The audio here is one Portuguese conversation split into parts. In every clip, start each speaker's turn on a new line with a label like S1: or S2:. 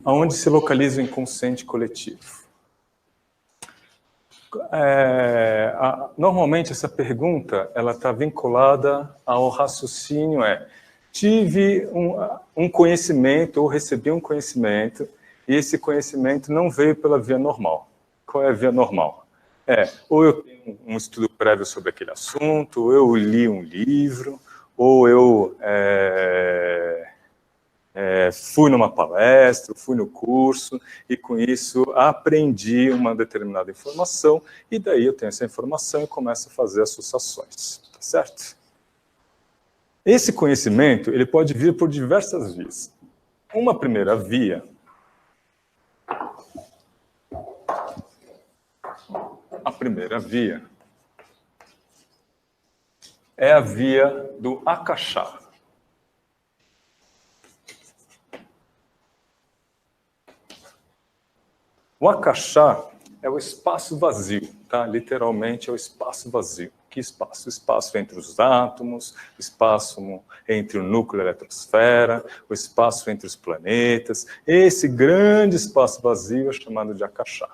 S1: Aonde se localiza o inconsciente coletivo? Normalmente essa pergunta ela está vinculada ao raciocínio tive um conhecimento ou recebi um conhecimento e esse conhecimento não veio pela via normal. Qual é a via normal? Ou eu tenho um estudo prévio sobre aquele assunto, ou eu li um livro, ou eu fui numa palestra, fui no curso, e com isso aprendi uma determinada informação, e daí eu tenho essa informação e começo a fazer associações, tá certo? Esse conhecimento, ele pode vir por diversas vias. Uma primeira via é a via do akasha. O akasha é o espaço vazio, tá? Literalmente é o espaço vazio. Que espaço? Espaço entre os átomos, espaço entre o núcleo e a eletrosfera, o espaço entre os planetas. Esse grande espaço vazio é chamado de akasha.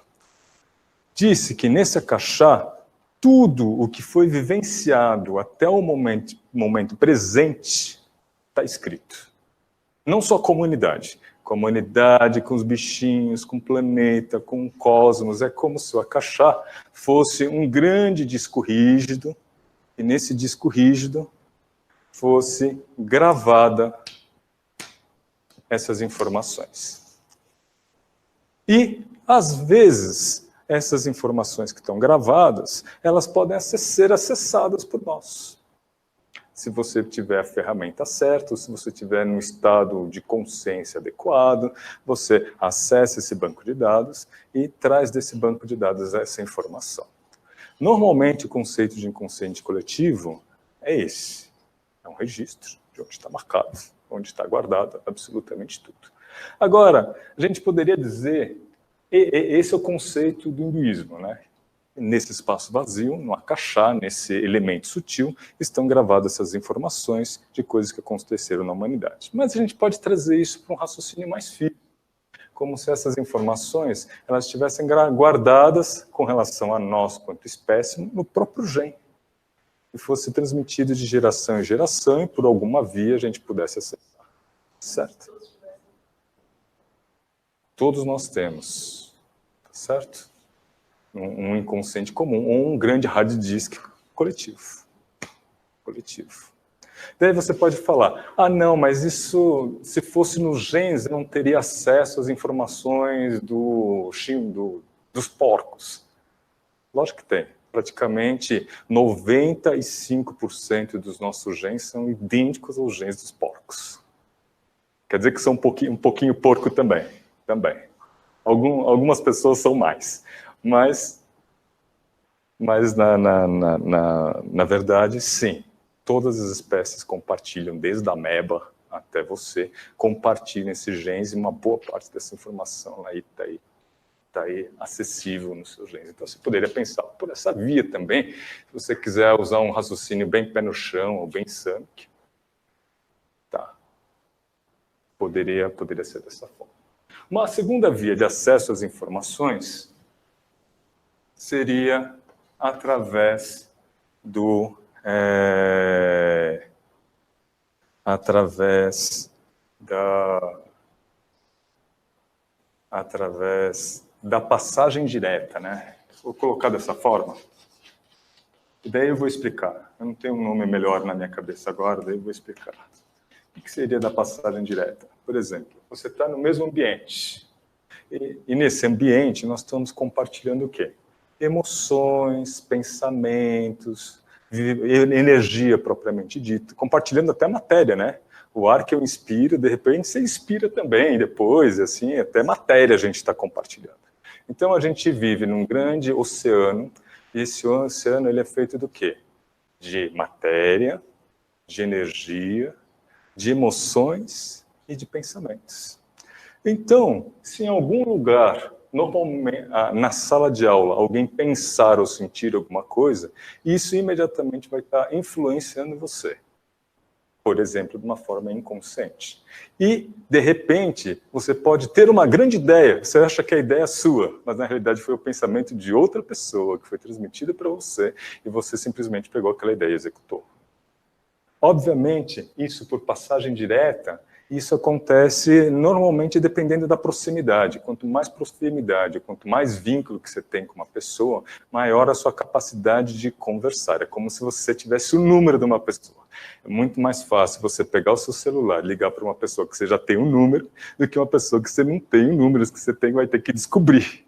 S1: Disse que nesse akasha, tudo o que foi vivenciado até o momento presente está escrito. Não só a comunidade com os bichinhos, com o planeta, com o cosmos. É como se o akasha fosse um grande disco rígido, e nesse disco rígido fosse gravada essas informações. E, às vezes, essas informações que estão gravadas, elas podem ser acessadas por nós. Se você tiver a ferramenta certa, se você tiver num estado de consciência adequado, você acessa esse banco de dados e traz desse banco de dados essa informação. Normalmente, o conceito de inconsciente coletivo é esse. É um registro de onde está marcado, onde está guardado absolutamente tudo. Agora, a gente poderia dizer, esse é o conceito do hinduísmo, né? Nesse espaço vazio, no akasha, nesse elemento sutil, estão gravadas essas informações de coisas que aconteceram na humanidade. Mas a gente pode trazer isso para um raciocínio mais fino, como se essas informações elas estivessem guardadas com relação a nós, quanto espécie, no próprio gene, e fosse transmitido de geração em geração, e por alguma via a gente pudesse acessar. Certo? Todos nós temos. Certo? Um inconsciente comum, ou um grande hard disk coletivo. Daí você pode falar, não, mas isso, se fosse nos genes, eu não teria acesso às informações dos porcos. Lógico que tem. Praticamente 95% dos nossos genes são idênticos aos genes dos porcos. Quer dizer que são um pouquinho porco também. Algumas pessoas são mais. Mas na verdade, sim, todas as espécies compartilham, desde a ameba até você, compartilham esses genes, e uma boa parte dessa informação está aí acessível nos seus genes. Então, você poderia pensar por essa via também, se você quiser usar um raciocínio bem pé no chão, ou bem sâmico, tá. Poderia ser dessa forma. Uma segunda via de acesso às informações seria através da passagem direta, né? Vou colocar dessa forma. E daí eu vou explicar. Eu não tenho um nome melhor na minha cabeça agora, daí eu vou explicar. O que seria da passagem direta? Por exemplo, você está no mesmo ambiente. E nesse ambiente nós estamos compartilhando o quê? Emoções, pensamentos, energia propriamente dita, compartilhando até matéria, né? O ar que eu inspiro, de repente você inspira também depois, assim, até matéria a gente está compartilhando. Então a gente vive num grande oceano, e esse oceano ele é feito do quê? De matéria, de energia, de emoções e de pensamentos. Então, se em algum lugar, normalmente na sala de aula, alguém pensar ou sentir alguma coisa, isso imediatamente vai estar influenciando você. por exemplo, de uma forma inconsciente. E, de repente, você pode ter uma grande ideia, você acha que a ideia é sua, mas na realidade foi o pensamento de outra pessoa que foi transmitido para você e você simplesmente pegou aquela ideia e executou. Obviamente, isso por passagem direta, isso acontece normalmente dependendo da proximidade. Quanto mais proximidade, quanto mais vínculo que você tem com uma pessoa, maior a sua capacidade de conversar. É como se você tivesse o número de uma pessoa. É muito mais fácil você pegar o seu celular e ligar para uma pessoa que você já tem um número do que uma pessoa que você não tem o número, que você tem vai ter que descobrir.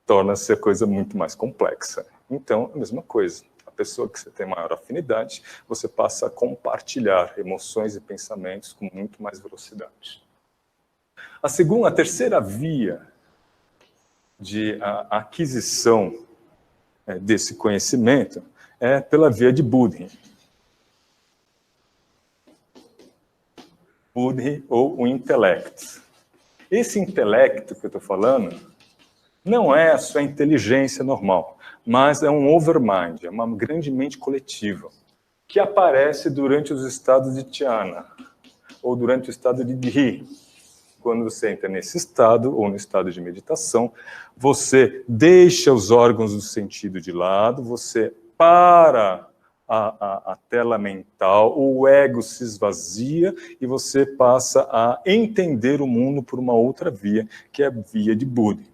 S1: Torna-se a coisa muito mais complexa. Então, a mesma coisa. A pessoa que você tem maior afinidade, você passa a compartilhar emoções e pensamentos com muito mais velocidade. A terceira via de aquisição desse conhecimento é pela via de Buddhi. Buddhi ou o intelecto. Esse intelecto que eu estou falando não é a sua inteligência normal, mas é um overmind, é uma grande mente coletiva, que aparece durante os estados de dhyana, ou durante o estado de Dhi. Quando você entra nesse estado, ou no estado de meditação, você deixa os órgãos do sentido de lado, você para a tela mental, o ego se esvazia e você passa a entender o mundo por uma outra via, que é a via de Buddhi.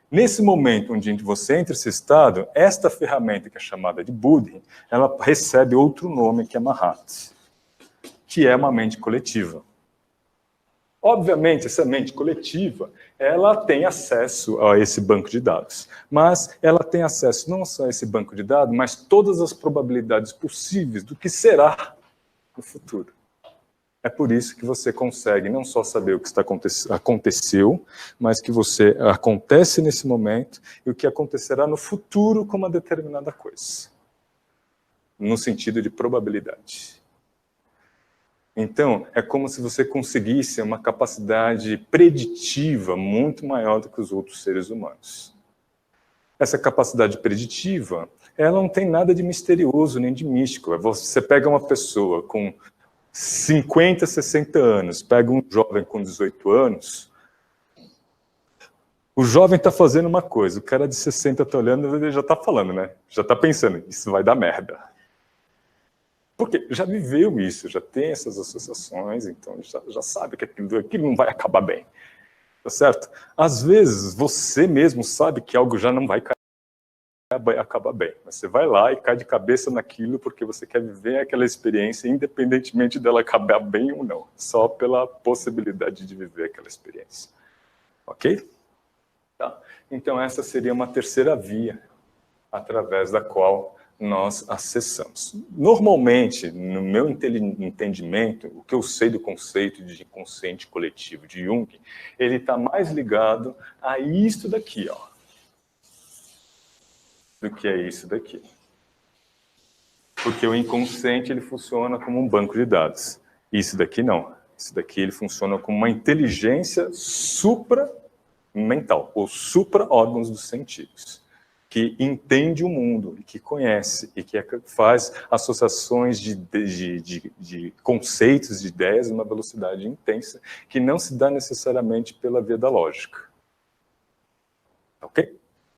S1: Nesse momento onde você entra nesse estado, esta ferramenta que é chamada de Buddhi, ela recebe outro nome que é Mahati, que é uma mente coletiva. Obviamente, essa mente coletiva, ela tem acesso a esse banco de dados, mas ela tem acesso não só a esse banco de dados, mas todas as probabilidades possíveis do que será no futuro. É por isso que você consegue não só saber o que aconteceu, mas que você acontece nesse momento e o que acontecerá no futuro com uma determinada coisa, no sentido de probabilidade. Então, é como se você conseguisse uma capacidade preditiva muito maior do que os outros seres humanos. Essa capacidade preditiva, ela não tem nada de misterioso nem de místico. Você pega uma pessoa com 50, 60 anos, pega um jovem com 18 anos, o jovem está fazendo uma coisa, o cara de 60 está olhando, ele já está falando, né? Já está pensando, isso vai dar merda. Porque já viveu isso, já tem essas associações, então já sabe que aquilo não vai acabar bem. Tá certo? Às vezes, você mesmo sabe que algo já não vai acabar bem. Mas você vai lá e cai de cabeça naquilo porque você quer viver aquela experiência, independentemente dela acabar bem ou não. Só pela possibilidade de viver aquela experiência. Ok? Tá. Então, essa seria uma terceira via através da qual nós acessamos. Normalmente, no meu entendimento, o que eu sei do conceito de inconsciente coletivo de Jung, ele está mais ligado a isso daqui, ó, do que é isso daqui. Porque o inconsciente ele funciona como um banco de dados. Isso daqui não. Isso daqui ele funciona como uma inteligência supramental, ou supra-órgãos dos sentidos, que entende o mundo, e que conhece, e que faz associações de conceitos, de ideias, numa velocidade intensa, que não se dá necessariamente pela via da lógica. Ok?